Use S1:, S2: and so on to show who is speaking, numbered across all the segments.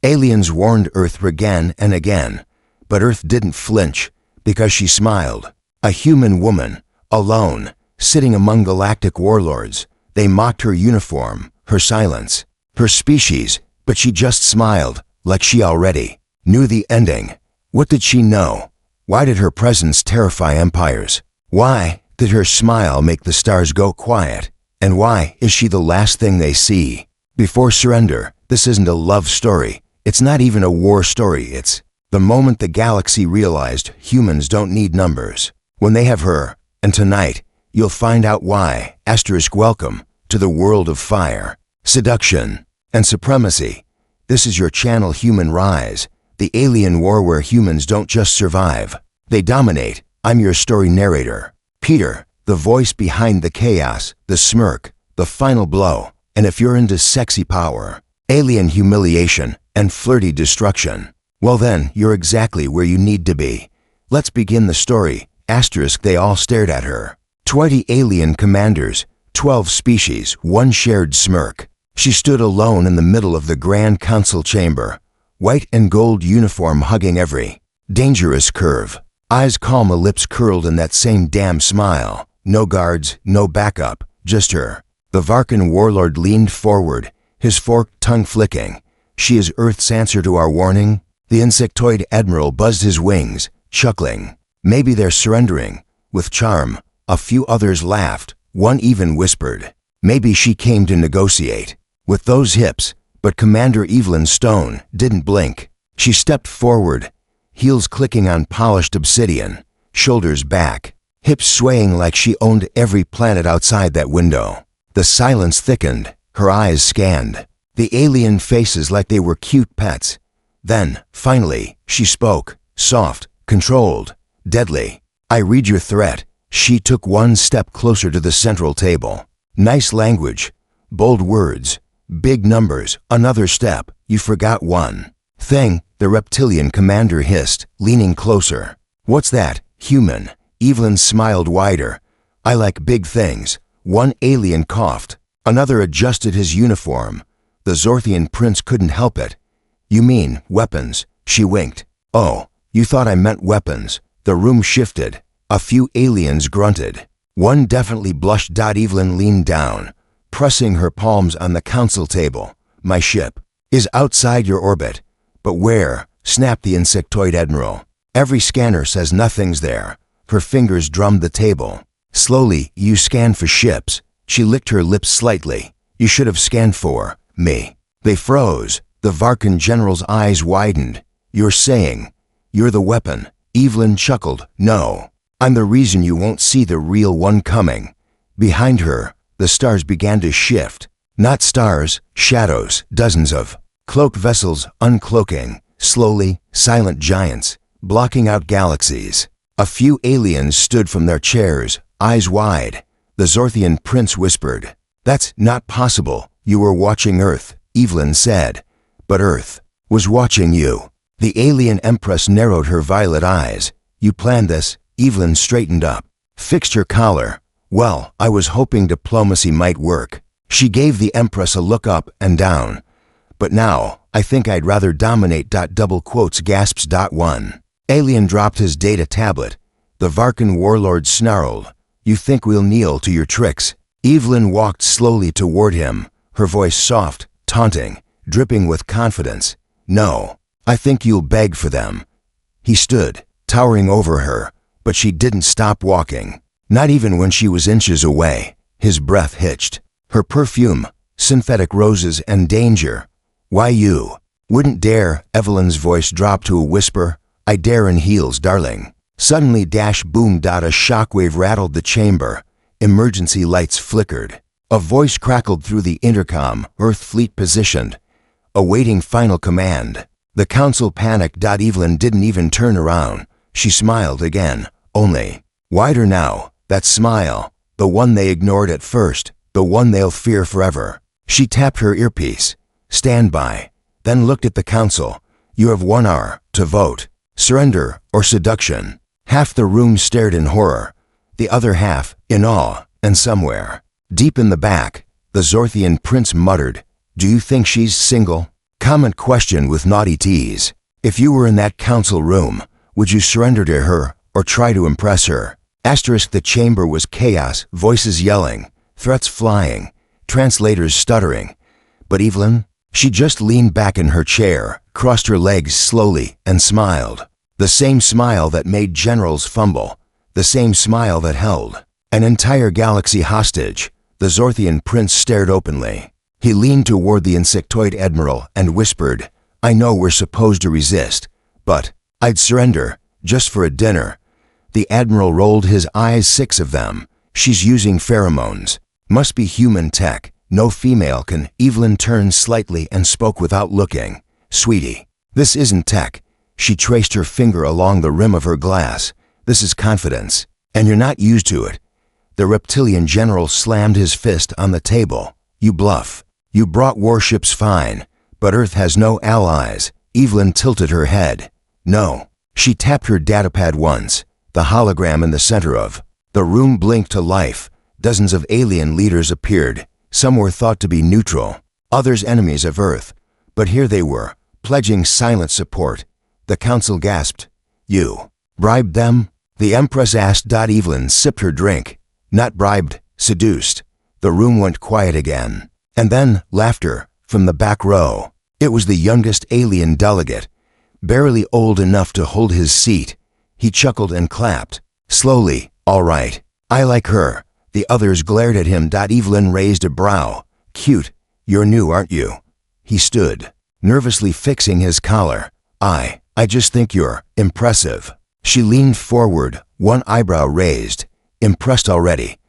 S1: Aliens warned Earth again and again, but Earth didn't flinch because she smiled. A human woman, alone, sitting among galactic warlords. They mocked her uniform, her silence, her species, but she just smiled, like she already knew the ending. What did she know? Why did her presence terrify empires? Why did her smile make the stars go quiet? And why is she the last thing they see before surrender? This isn't a love story. It's not even a war story. It's the moment the galaxy realized humans don't need numbers. When they have her, and tonight, you'll find out why. Welcome to the world of fire, seduction, and supremacy. This is your channel Human Rise, the alien war where humans don't just survive, they dominate. I'm your story narrator, Peter, the voice behind the chaos, the smirk, the final blow. And if you're into sexy power, alien humiliation, and flirty destruction, well then, you're exactly where you need to be. Let's begin the story. They all stared at her. 20 alien commanders, 12 species, one shared smirk. She stood alone in the middle of the Grand Council chamber, white and gold uniform hugging every dangerous curve. Eyes calm, lips curled in that same damn smile. No guards, no backup, just her. The Varkan warlord leaned forward, his forked tongue flicking. She is Earth's answer to our warning? The insectoid admiral buzzed his wings, chuckling. Maybe they're surrendering. With charm, a few others laughed. One even whispered, maybe she came to negotiate. With those hips, but Commander Evelyn Stone didn't blink. She stepped forward, heels clicking on polished obsidian, shoulders back, hips swaying like she owned every planet outside that window. The silence thickened, her eyes scanned the alien faces like they were cute pets. Then, finally, she spoke, soft, controlled, deadly. I read your threat. She took one step closer to the central table. Nice language, bold words, big numbers. Another step. You forgot one thing, the reptilian commander hissed, leaning closer. What's that, human? Evelyn smiled wider. I like big things. One alien coughed. Another adjusted his uniform. The Zorthian prince couldn't help it. You mean weapons? She winked. Oh, you thought I meant weapons. The room shifted. A few aliens grunted. One definitely blushed. Evelyn leaned down, pressing her palms on the council table. My ship is outside your orbit. But where? Snapped the insectoid admiral. Every scanner says nothing's there. Her fingers drummed the table. Slowly, you scan for ships. She licked her lips slightly. You should have scanned for me. They froze. The Varkan general's eyes widened. You're saying you're the weapon? Evelyn chuckled. No. I'm the reason you won't see the real one coming. Behind her, the stars began to shift. Not stars, shadows, dozens of cloaked vessels uncloaking, slowly, silent giants, blocking out galaxies. A few aliens stood from their chairs, eyes wide. The Zorthian prince whispered, that's not possible. You were watching Earth, Evelyn said. But Earth was watching you. The alien empress narrowed her violet eyes. You planned this? Evelyn straightened up, fixed her collar. Well, I was hoping diplomacy might work. She gave the empress a look up and down. But now, I think I'd rather dominate. Double quotes gasps. One alien dropped his data tablet. The Varkan warlord snarled. You think we'll kneel to your tricks? Evelyn walked slowly toward him, her voice soft, taunting, dripping with confidence. No, I think you'll beg for them. He stood, towering over her, but she didn't stop walking. Not even when she was inches away. His breath hitched. Her perfume, synthetic roses and danger. Why you? Wouldn't dare. Evelyn's voice dropped to a whisper. I dare in heels, darling. Suddenly boomed. A shockwave rattled the chamber. Emergency lights flickered. A voice crackled through the intercom. Earth fleet positioned, awaiting final command. The council panicked. Evelyn didn't even turn around. She smiled again, only wider now. That smile, the one they ignored at first, the one they'll fear forever. She tapped her earpiece. Stand by. Then looked at the council. You have 1 hour to vote. Surrender or seduction. Half the room stared in horror, the other half in awe, and somewhere deep in the back, the Zorthian prince muttered, do you think she's single? Comment question with naughty tease. If you were in that council room, would you surrender to her or try to impress her? Asterisk. The chamber was chaos, voices yelling, threats flying, translators stuttering. But Evelyn? She just leaned back in her chair, crossed her legs slowly, and smiled. The same smile that made generals fumble. The same smile that held an entire galaxy hostage. The Zorthian prince stared openly. He leaned toward the insectoid admiral and whispered, "I know we're supposed to resist, but I'd surrender, just for a dinner." The admiral rolled his eyes, 6 of them. "She's using pheromones. Must be human tech. No female can." Evelyn turned slightly and spoke without looking. "Sweetie, this isn't tech." She traced her finger along the rim of her glass. "This is confidence, and you're not used to it." The reptilian general slammed his fist on the table. "You bluff. You brought warships, fine, but Earth has no allies." Evelyn tilted her head. "No." She tapped her datapad once. The hologram in the center of the room blinked to life. Dozens of alien leaders appeared. Some were thought to be neutral, others enemies of Earth. But here they were, pledging silent support. The council gasped. "You bribed them?" the Empress asked. Evelyn sipped her drink. "Not bribed, seduced." The room went quiet again. And then, laughter, from the back row. It was the youngest alien delegate, barely old enough to hold his seat. He chuckled and clapped. Slowly, "All right, I like her." The others glared at him. Evelyn raised a brow. "Cute. You're new, aren't you?" He stood, nervously fixing his collar. I just think you're impressive." She leaned forward, one eyebrow raised. "Impressed already?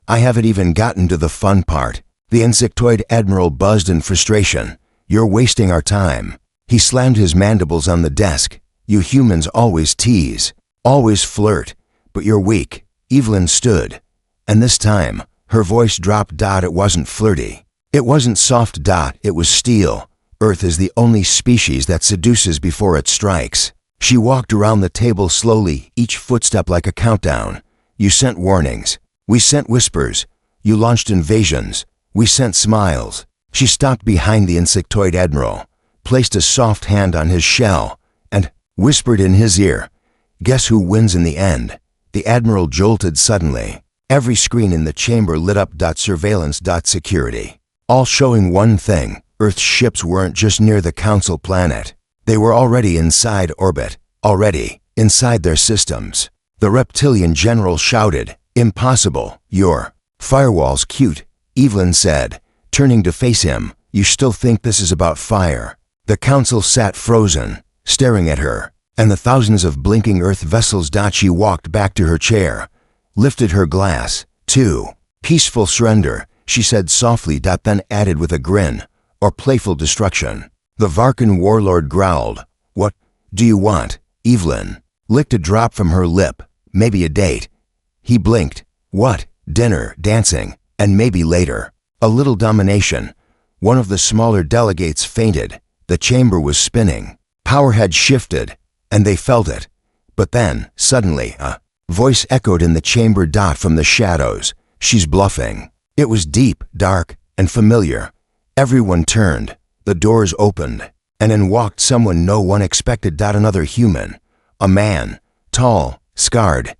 S1: I haven't even gotten to the fun part." The insectoid admiral buzzed in frustration. "You're wasting our time." He slammed his mandibles on the desk. "You humans always tease, always flirt, but you're weak." Evelyn stood. And this time, her voice dropped. "It wasn't flirty. It wasn't soft. It was steel. Earth is the only species that seduces before it strikes." She walked around the table slowly, each footstep like a countdown. "You sent warnings. We sent whispers. You launched invasions. We sent smiles." She stopped behind the insectoid admiral, placed a soft hand on his shell, and whispered in his ear, "Guess who wins in the end?" The admiral jolted suddenly. Every screen in the chamber lit up. Surveillance. Security. All showing one thing. Earth's ships weren't just near the council planet. They were already inside orbit, already inside their systems. The reptilian general shouted, "Impossible. Your firewall's cute," Evelyn said, turning to face him. "You still think this is about fire?" The council sat frozen, staring at her, and the thousands of blinking Earth vessels. She walked back to her chair, lifted her glass. "Two. Peaceful surrender," she said softly. Then added with a grin, "or playful destruction." The Varkan warlord growled. "What do you want?" Evelyn licked a drop from her lip. "Maybe a date." He blinked. "What?" "Dinner, dancing, and maybe later. A little domination." One of the smaller delegates fainted. The chamber was spinning. Power had shifted, and they felt it. But then, suddenly, a voice echoed in the chamber. From the shadows. "She's bluffing." It was deep, dark, and familiar. Everyone turned. The doors opened, and in walked someone no one expected. Another human. A man, tall, scarred,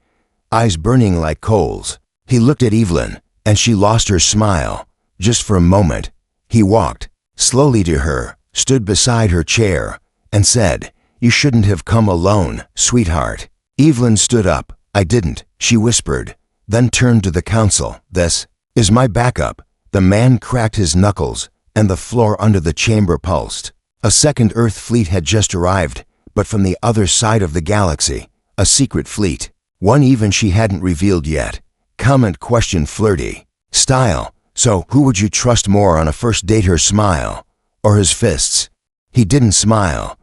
S1: eyes burning like coals. He looked at Evelyn, and she lost her smile. Just for a moment. He walked slowly to her, stood beside her chair, and said, "You shouldn't have come alone, sweetheart." Evelyn stood up. "I didn't," she whispered, then turned to the council. "This is my backup." The man cracked his knuckles, and the floor under the chamber pulsed. A second Earth fleet had just arrived, but from the other side of the galaxy. A secret fleet. One even she hadn't revealed yet. Comment question flirty. Style. "So who would you trust more on a first date, her smile or his fists?" He didn't smile.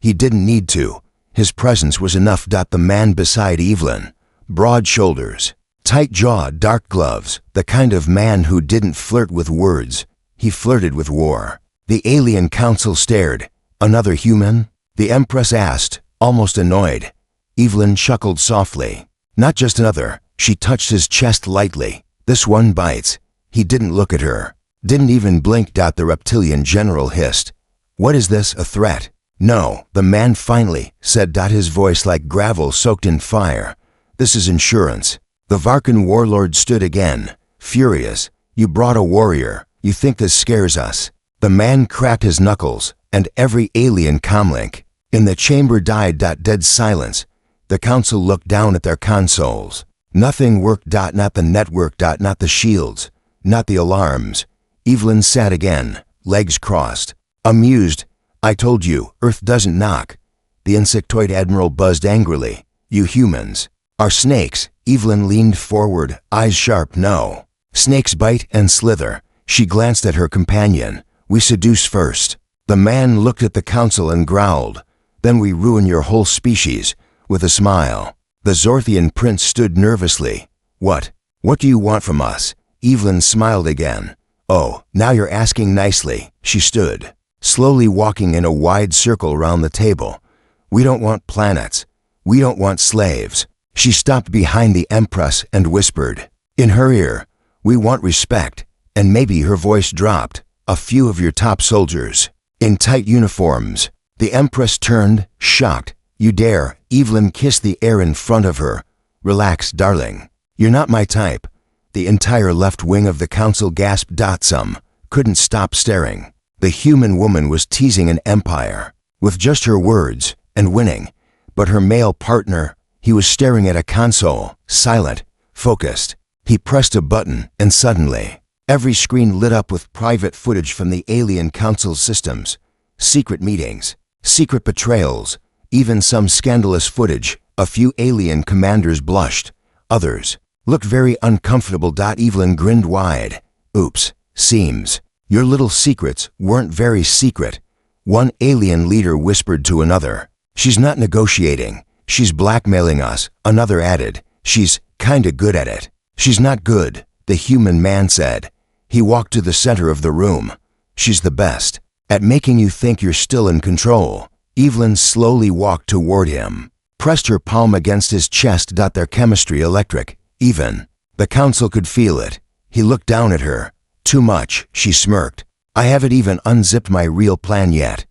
S1: He didn't need to. His presence was enough. The man beside Evelyn. Broad shoulders, tight jaw, dark gloves. The kind of man who didn't flirt with words. He flirted with war. The alien council stared. "Another human?" the Empress asked, almost annoyed. Evelyn chuckled softly. "Not just another." She touched his chest lightly. "This one bites." He didn't look at her. Didn't even blink. The reptilian general hissed. What is this, a threat? No, the man finally said, his voice like gravel soaked in fire. This is insurance. The Varkan warlord stood again, furious. You brought a warrior. You think this scares us? The man cracked his knuckles, and every alien comlink in the chamber died. Dead silence. The council looked down at their consoles. Nothing worked. Not the network. Not the shields. Not the alarms. Evelyn sat again, legs crossed. Amused. I told you, Earth doesn't knock. The insectoid admiral buzzed angrily. You humans are snakes. Evelyn leaned forward, eyes sharp. No. Snakes bite and slither. She glanced at her companion. We seduce first. The man looked at the council and growled. Then we ruin your whole species, with a smile. The Zorthian prince stood nervously. What do you want from us? Evelyn smiled again. Oh, now you're asking nicely. She stood, slowly walking in a wide circle around the table. We don't want planets. We don't want slaves. She stopped behind the Empress and whispered in her ear, we want respect. And maybe her voice dropped. A few of your top soldiers, in tight uniforms. The Empress turned, shocked. You dare? Evelyn kissed the air in front of her. Relax, darling. You're not my type. The entire left wing of the council gasped. Some couldn't stop staring. The human woman was teasing an empire, with just her words, and winning. But her male partner, he was staring at a console, silent, focused. He pressed a button, and suddenly, every screen lit up with private footage from the alien council systems. Secret meetings, secret betrayals, even some scandalous footage. A few alien commanders blushed. Others looked very uncomfortable. Evelyn grinned wide. Oops, seems your little secrets weren't very secret. One alien leader whispered to another. She's not negotiating. She's blackmailing us. Another added. She's kinda good at it. She's not good, the human man said. He walked to the center of the room. She's the best at making you think you're still in control. Evelyn slowly walked toward him, pressed her palm against his chest. Their chemistry electric. Even the council could feel it. He looked down at her. Too much, she smirked. I haven't even unzipped my real plan yet.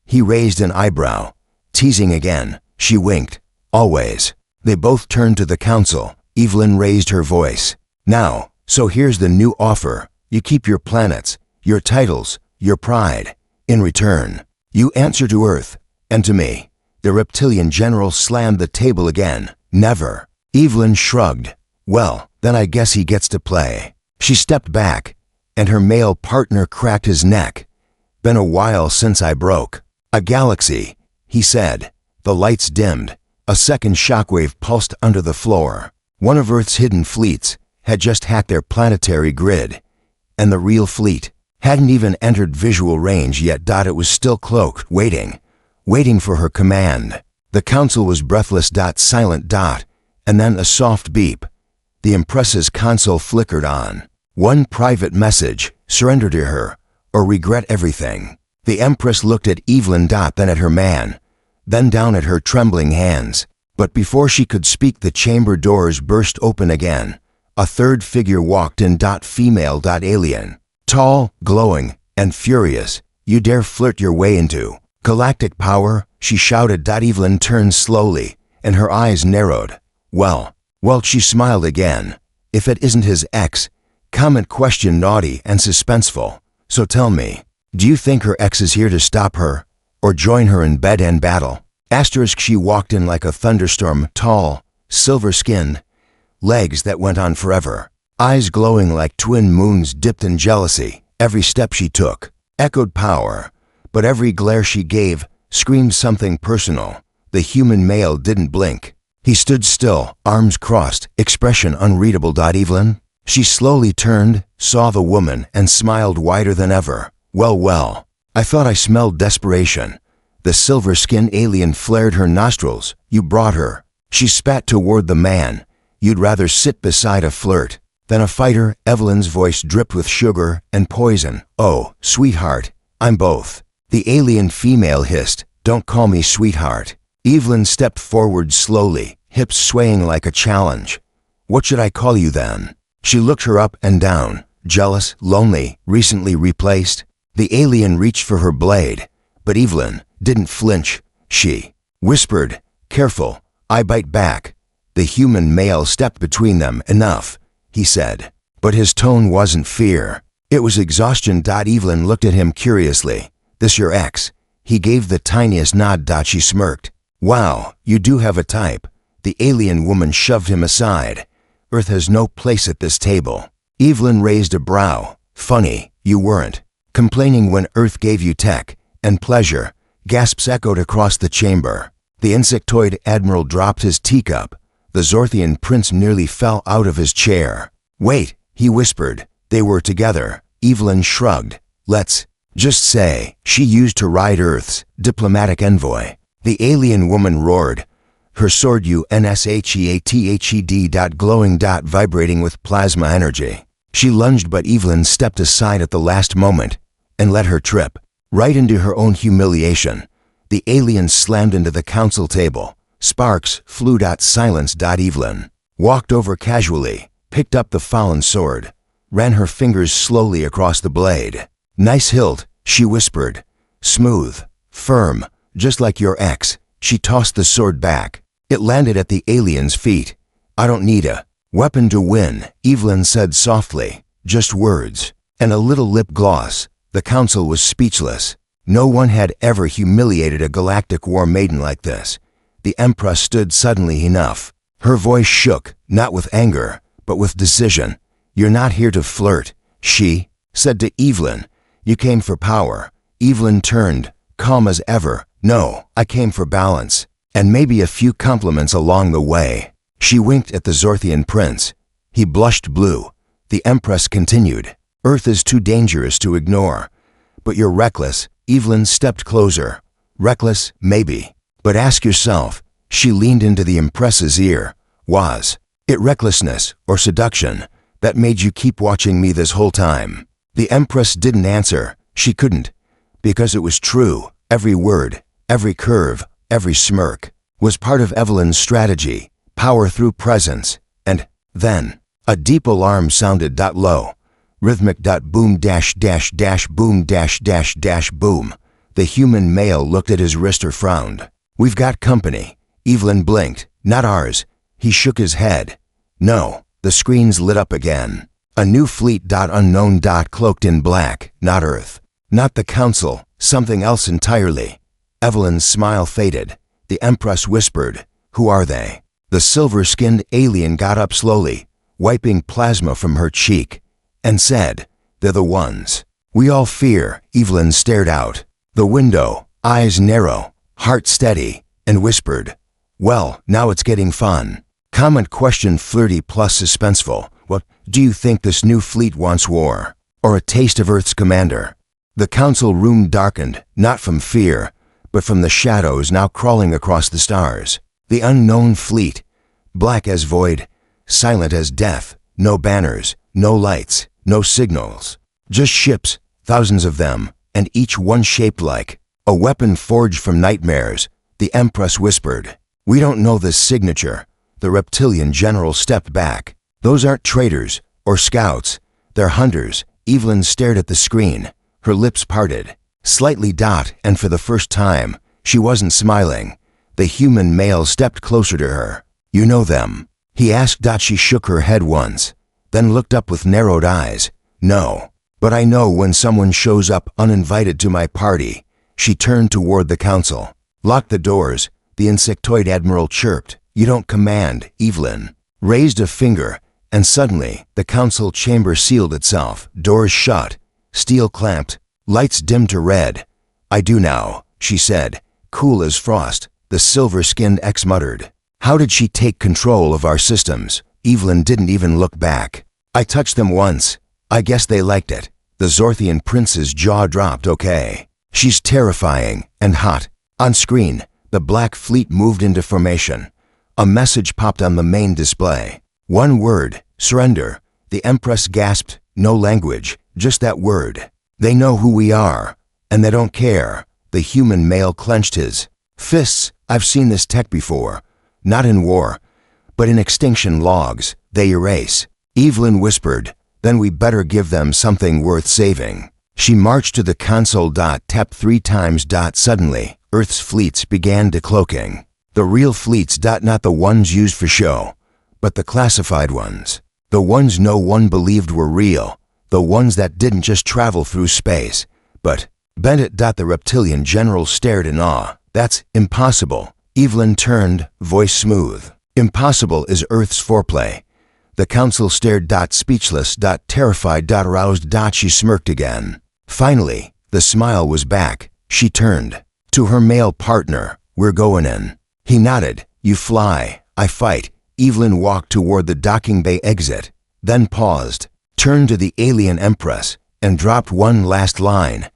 S1: He raised an eyebrow. Teasing again. She winked. Always. They both turned to the council. Evelyn raised her voice. Now, so here's the new offer. You keep your planets, your titles, your pride. In return, you answer to Earth, and to me. The reptilian general slammed the table again. Never. Evelyn shrugged. Well, then I guess he gets to play. She stepped back, and her male partner cracked his neck. Been a while since I broke a galaxy, he said. The lights dimmed. A second shockwave pulsed under the floor. One of Earth's hidden fleets had just hacked their planetary grid. And the real fleet hadn't even entered visual range yet. It was still cloaked, waiting for her command. The council was breathless. Silent. And then a soft beep. The Empress's console flickered on. One private message: surrender to her, or regret everything. The Empress looked at Evelyn. Then at her man, then down at her trembling hands. But before she could speak, the chamber doors burst open again. A third figure walked in. Female. Alien. Tall, glowing, and furious. You dare flirt your way into galactic power? She shouted. Evelyn turned slowly, and her eyes narrowed. Well, she smiled again. If it isn't his ex? Comment question naughty and suspenseful. So tell me, do you think her ex is here to stop her, or join her in bed and battle? Asterisk. She walked in like a thunderstorm, tall, silver-skinned, legs that went on forever, eyes glowing like twin moons dipped in jealousy. Every step she took echoed power, but every glare she gave screamed something personal. The human male didn't blink. He stood still, arms crossed, expression unreadable. Evelyn? She slowly turned, saw the woman, and smiled wider than ever. Well, I thought I smelled desperation. The silver-skinned alien flared her nostrils. You brought her. She spat toward the man. You'd rather sit beside a flirt than a fighter. Evelyn's voice dripped with sugar and poison. Oh, sweetheart, I'm both. The alien female hissed. Don't call me sweetheart. Evelyn stepped forward slowly, hips swaying like a challenge. What should I call you then? She looked her up and down. Jealous, lonely, recently replaced. The alien reached for her blade, But Evelyn didn't flinch. She whispered, "Careful, I bite back." The human male stepped between them. "Enough," he said. But his tone wasn't fear. It was exhaustion. Evelyn looked at him curiously. "This your ex?" He gave the tiniest nod. She smirked. "Wow, you do have a type." The alien woman shoved him aside. "Earth has no place at this table." Evelyn raised a brow. "Funny, you weren't complaining when Earth gave you tech and pleasure." Gasps echoed across the chamber. The insectoid admiral dropped his teacup. The Zorthian prince nearly fell out of his chair. "Wait," he whispered. "They were together." Evelyn shrugged. "Let's just say she used to ride Earth's diplomatic envoy." The alien woman roared. Her sword UNSHEATHED. Glowing. Vibrating with plasma energy. She lunged, but Evelyn stepped aside at the last moment and let her trip right into her own humiliation. The alien slammed into the council table. Sparks flew. Silence. Evelyn walked over casually, picked up the fallen sword, ran her fingers slowly across the blade. "Nice hilt," she whispered. "Smooth, firm, just like your ex." She tossed the sword back. It landed at the alien's feet. "I don't need a weapon to win," Evelyn said softly. "Just words and a little lip gloss." The council was speechless. No one had ever humiliated a galactic war maiden like this. The Empress stood. Suddenly enough. Her voice shook, not with anger, but with decision. "You're not here to flirt," she said to Evelyn. "You came for power." Evelyn turned, calm as ever. "No, I came for balance. And maybe a few compliments along the way." She winked at the Zorthian prince. He blushed blue. The Empress continued. "Earth is too dangerous to ignore. But you're reckless." Evelyn stepped closer. "Reckless, maybe. But ask yourself," she leaned into the Empress's ear, "was it recklessness or seduction that made you keep watching me this whole time?" The Empress didn't answer. She couldn't. Because it was true. Every word, every curve, every smirk was part of Evelyn's strategy. Power through presence. And then a deep alarm sounded. Low. Rhythmic. Boom. Boom. Boom. The human male looked at his wrist or frowned. "We've got company." Evelyn blinked. "Not ours." He shook his head. "No." The screens lit up again. "A new fleet. Unknown. Cloaked in black. Not Earth. Not the Council. Something else entirely." Evelyn's smile faded. The Empress whispered, "Who are they?" The silver-skinned alien got up slowly, wiping plasma from her cheek, and said, "They're the ones we all fear." Evelyn stared out the window, eyes narrow, heart steady, and whispered, "Well, now it's getting fun." Comment question flirty plus suspenseful. "What, do you think this new fleet wants war? Or a taste of Earth's commander?" The council room darkened, not from fear, but from the shadows now crawling across the stars. The unknown fleet, black as void, silent as death, no banners, no lights, no signals. Just ships, thousands of them, and each one shaped like a weapon forged from nightmares. The Empress whispered, "We don't know this signature." The reptilian general stepped back. "Those aren't traitors or scouts. They're hunters." Evelyn stared at the screen, her lips parted, slightly. And for the first time, she wasn't smiling. The human male stepped closer to her. "You know them?" he asked. She shook her head once, then looked up with narrowed eyes. "No, but I know when someone shows up uninvited to my party." She turned toward the council. "Lock the doors," the insectoid admiral chirped. "You don't command." Evelyn raised a finger, and suddenly the council chamber sealed itself. Doors shut, steel clamped, lights dimmed to red. "I do now," she said, cool as frost. The silver-skinned ex muttered. "How did she take control of our systems?" Evelyn didn't even look back. "I touched them once. I guess they liked it." The Zorthian prince's jaw dropped. "Okay. She's terrifying and hot." On screen, the Black Fleet moved into formation. A message popped on the main display. One word, surrender. The Empress gasped. No language, just that word. "They know who we are, and they don't care." The human male clenched his fists. "I've seen this tech before. Not in war, but in extinction logs. They erase." Evelyn whispered, "Then we better give them something worth saving." She marched to the console. Tapped 3 times. Suddenly, Earth's fleets began decloaking. The real fleets. Not the ones used for show, but the classified ones. The ones no one believed were real. The ones that didn't just travel through space, but bent it. The reptilian general stared in awe. That's impossible. Evelyn turned, voice smooth. Impossible is Earth's foreplay. The council stared. Speechless. Terrified. Aroused. She smirked again. Finally, the smile was back. She turned to her male partner. We're going in. He nodded. You fly, I fight. Evelyn walked toward the docking bay exit, then paused, turned to the alien empress, and dropped one last line.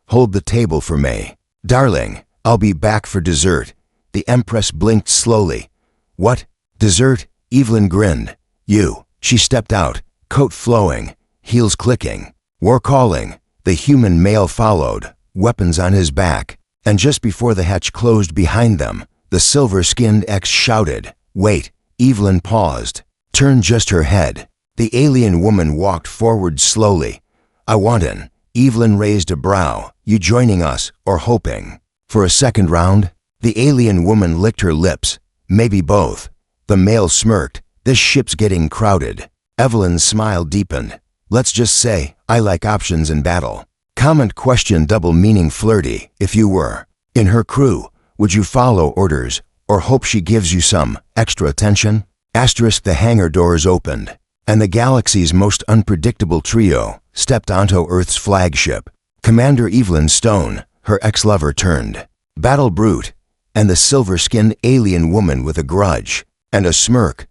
S1: Hold the table for me. Darling, I'll be back for dessert. The empress blinked slowly. What? Dessert? Evelyn grinned. You. She stepped out, coat flowing, heels clicking. War calling. The human male followed, weapons on his back. And just before the hatch closed behind them, the silver-skinned X shouted, Wait. Evelyn paused, turned just her head. The alien woman walked forward slowly. I want in. Evelyn raised a brow. You joining us, or hoping for a second round? The alien woman licked her lips. Maybe both. The male smirked. This ship's getting crowded. Evelyn's smile deepened. Let's just say, I like options in battle. Comment question double meaning flirty. If you were in her crew, would you follow orders, or hope she gives you some extra attention? Asterisk. The hangar doors opened, and the galaxy's most unpredictable trio stepped onto Earth's flagship. Commander Evelyn Stone, her ex-lover turned battle brute, and the silver-skinned alien woman with a grudge and a smirk.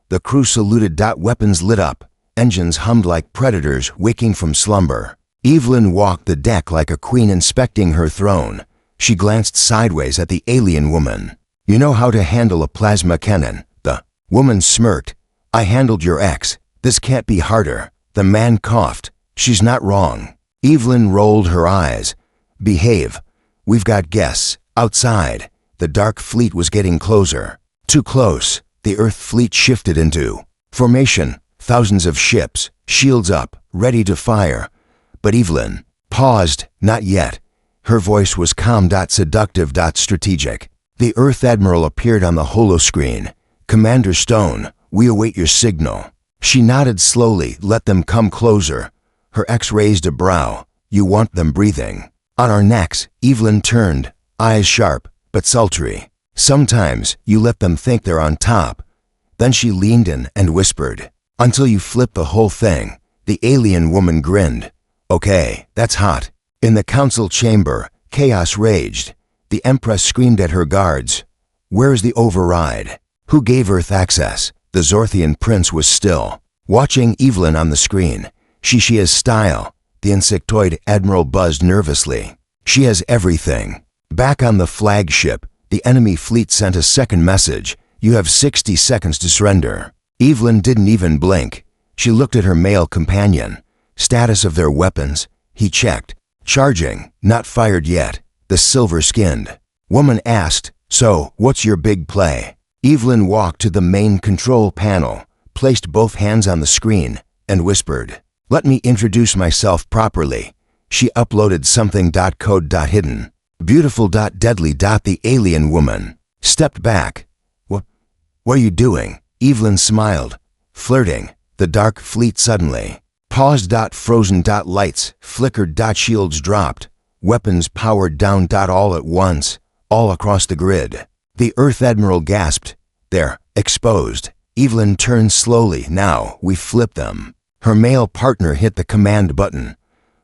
S1: The crew saluted. Weapons lit up, engines hummed like predators waking from slumber. Evelyn walked the deck like a queen inspecting her throne. She glanced sideways at the alien woman. You know how to handle a plasma cannon? The woman smirked. I handled your ex. This can't be harder. The man coughed. She's not wrong. Evelyn rolled her eyes. Behave. We've got guests. Outside. The dark fleet was getting closer. Too close. The Earth fleet shifted into formation. Thousands of ships, shields up, ready to fire. But Evelyn paused. Not yet. Her voice was calm. Seductive. Strategic. The Earth Admiral appeared on the holoscreen. Commander Stone, we await your signal. She nodded slowly. Let them come closer. Her ex raised a brow. You want them breathing on our necks. Evelyn turned, eyes sharp, but sultry. Sometimes you let them think they're on top. Then she leaned in and whispered, until you flip the whole thing. The alien woman grinned. Okay, that's hot. In the council chamber, chaos raged. The Empress screamed at her guards. Where's the override? Who gave Earth access? The Zorthian prince was still watching Evelyn on the screen. She has style. The insectoid admiral buzzed nervously. She has everything. Back on the flagship, the enemy fleet sent a second message. You have 60 seconds to surrender. Evelyn didn't even blink. She looked at her male companion. Status of their weapons? He checked. Charging, not fired yet. The silver-skinned woman asked, So, what's your big play? Evelyn walked to the main control panel, placed both hands on the screen, and whispered, Let me introduce myself properly. She uploaded something. Code. Hidden. Beautiful. Deadly. The alien woman stepped back. What are you doing? Evelyn smiled. Flirting. The dark fleet suddenly paused. Frozen. Lights flickered. Shields dropped. Weapons powered down. All at once, all across the grid. The Earth Admiral gasped. They're exposed. Evelyn turned slowly. Now we flip them. Her male partner hit the command button.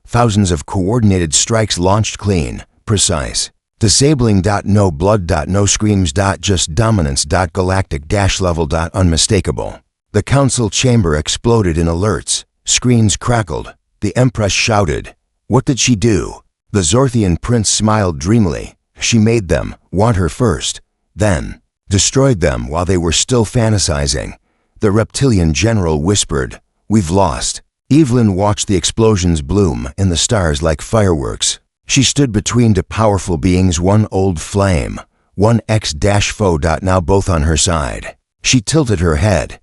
S1: Thousands of coordinated strikes launched clean, precise. Disabling. No blood. No screams. Just dominance. Galactic level. Unmistakable. The council chamber exploded in alerts. Screens crackled. The Empress shouted. What did she do? The Zorthian prince smiled dreamily. She made them want her first, then destroyed them while they were still fantasizing. The reptilian general whispered, We've lost. Evelyn watched the explosions bloom in the stars like fireworks. She stood between two powerful beings, one old flame, one ex-foe. Now both on her side. She tilted her head.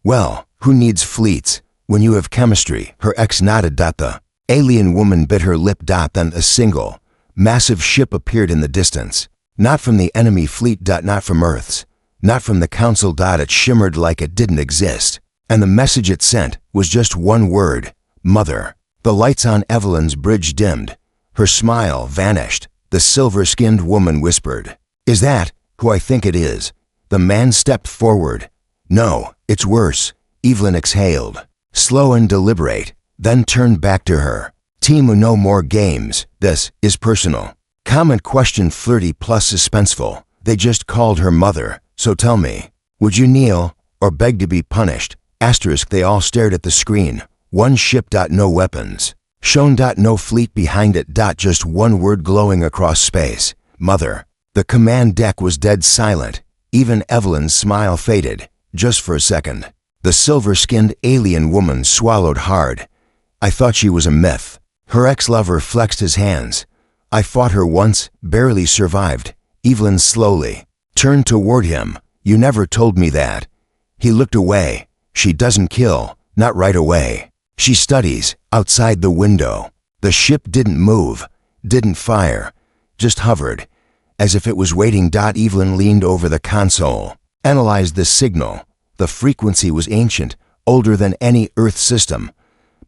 S1: Well, who needs fleets when you have chemistry? Her ex nodded. The Alien woman bit her lip. Then a single, massive ship appeared in the distance. Not from the enemy fleet. Not from Earth's. Not from the Council. It shimmered like it didn't exist. And the message it sent was just one word: Mother. The lights on Evelyn's bridge dimmed. Her smile vanished. The silver-skinned woman whispered, "Is that who I think it is?" The man stepped forward. "No, it's worse." Evelyn exhaled, slow and deliberate, then turned back to her. "Team, no more games. This is personal." Comment question flirty plus suspenseful. They just called her mother, so tell me, would you kneel or beg to be punished? Asterisk. They all stared at the screen. One ship. No weapons. Shown. No fleet behind it. Just one word glowing across space: Mother. The command deck was dead silent. Even Evelyn's smile faded, just for a second. The silver-skinned alien woman swallowed hard. "I thought she was a myth." Her ex-lover flexed his hands. "I fought her once, barely survived." Evelyn slowly turned toward him. "You never told me that." He looked away. "She doesn't kill, not right away. She studies, outside the window." The ship didn't move, didn't fire, just hovered, as if it was waiting. Evelyn leaned over the console, analyzed the signal. The frequency was ancient, older than any Earth system.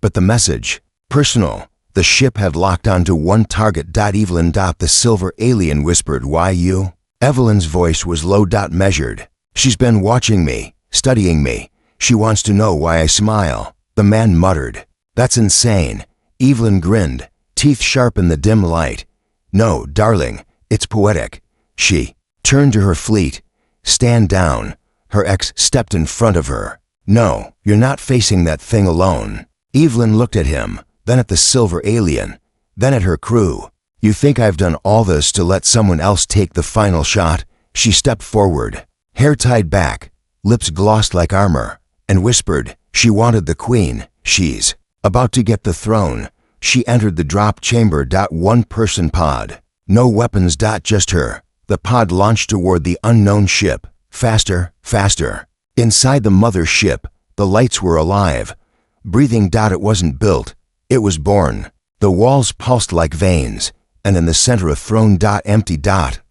S1: But the message, personal. The ship had locked onto one target. Evelyn. The silver alien whispered, "Why you?" Evelyn's voice was low. Measured. "She's been watching me, studying me. She wants to know why I smile." The man muttered, "That's insane." Evelyn grinned, teeth sharp in the dim light. "No, darling, it's poetic." She turned to her fleet. "Stand down." Her ex stepped in front of her. "No, you're not facing that thing alone." Evelyn looked at him, then at the silver alien, then at her crew. "You think I've done all this to let someone else take the final shot?" She stepped forward, hair tied back, lips glossed like armor, and whispered, "She wanted the queen. She's about to get the throne." She entered the drop chamber. One-person pod. No weapons. Just her. The pod launched toward the unknown ship. Faster, faster. Inside the mother ship, the lights were alive, breathing. It wasn't built. It was born. The walls pulsed like veins, and in the center a throne. Empty.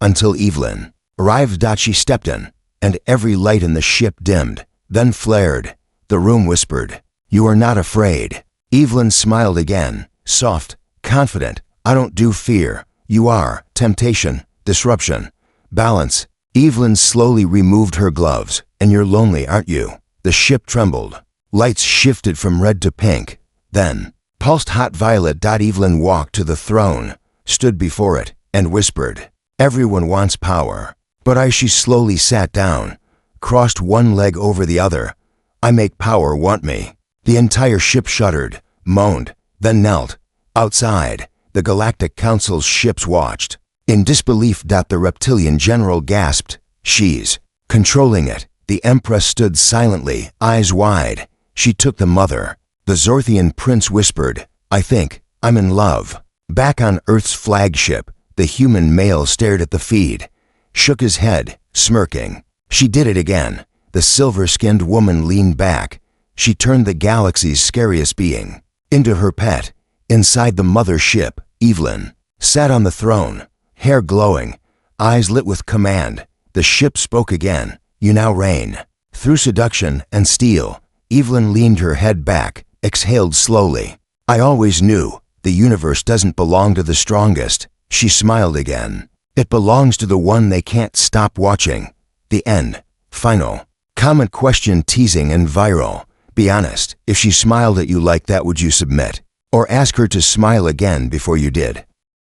S1: Until Evelyn arrived. She stepped in, and every light in the ship dimmed, then flared. The room whispered, "You are not afraid." Evelyn smiled again, soft, confident. "I don't do fear. You are. Temptation, disruption, balance." Evelyn slowly removed her gloves. "And you're lonely, aren't you?" The ship trembled. Lights shifted from red to pink, then pulsed hot violet. Evelyn walked to the throne, stood before it, and whispered, "Everyone wants power. But She slowly sat down, crossed one leg over the other. "I make power want me." The entire ship shuddered, moaned, then knelt. Outside, the Galactic Council's ships watched. In disbelief. The reptilian general gasped, "She's controlling it." The Empress stood silently, eyes wide. She took the mother. The Zorthian prince whispered, "I think I'm in love." Back on Earth's flagship, the human male stared at the feed, shook his head, smirking. She did it again. The silver-skinned woman leaned back. She turned the galaxy's scariest being into her pet. Inside the mother ship, Evelyn sat on the throne, hair glowing, eyes lit with command. The ship spoke again. "You now reign." Through seduction and steel, Evelyn leaned her head back, exhaled slowly. "I always knew the universe doesn't belong to the strongest." She smiled again. "It belongs to the one they can't stop watching." The end. Final. Comment question teasing and viral. Be honest, if she smiled at you like that, would you submit? Or ask her to smile again before you did?